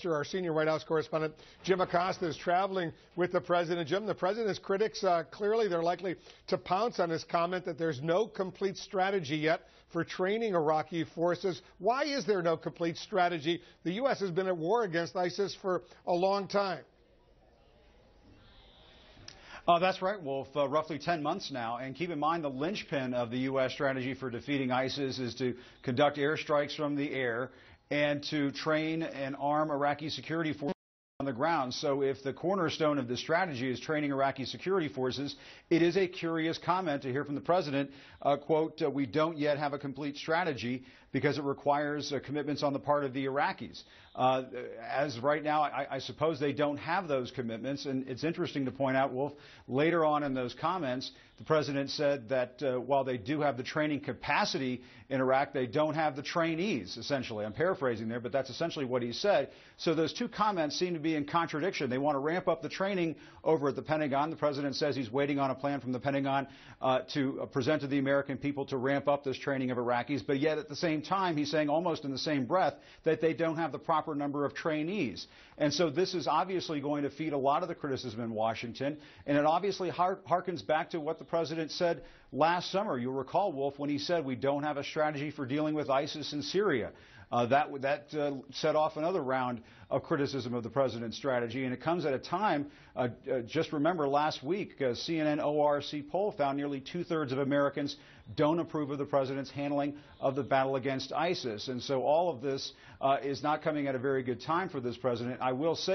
Our senior White House correspondent Jim Acosta is traveling with the president. Jim, the president's critics, clearly they're likely to pounce on his comment that there's no complete strategy yet for training Iraqi forces. Why is there no complete strategy? The U.S. has been at war against ISIS for a long time. That's right, Wolf. Roughly 10 months now. And keep in mind, the linchpin of the U.S. strategy for defeating ISIS is to conduct airstrikes from the air and to train and arm Iraqi security forces on the ground. So if the cornerstone of the strategy is training Iraqi security forces, it is a curious comment to hear from the president, quote, we don't yet have a complete strategy because it requires commitments on the part of the Iraqis. As right now, I suppose they don't have those commitments. And it's interesting to point out, Wolf, later on in those comments, the president said that while they do have the training capacity in Iraq, they don't have the trainees, essentially. I'm paraphrasing there, but that's essentially what he said. So those two comments seem to be in contradiction. They want to ramp up the training over at the Pentagon. The president says he's waiting on a plan from the Pentagon to present to the American people to ramp up this training of Iraqis. But yet at the same time, he's saying almost in the same breath that they don't have the proper number of trainees. And so this is obviously going to feed a lot of the criticism in Washington. And it obviously harkens back to what the president said last summer. You'll recall, Wolf, when he said we don't have a strategy for dealing with ISIS in Syria. That set off another round of criticism of the president's strategy, and it comes at a time, just remember last week, a CNN ORC poll found nearly 2/3 of Americans don't approve of the president's handling of the battle against ISIS. And so all of this is not coming at a very good time for this president. I will say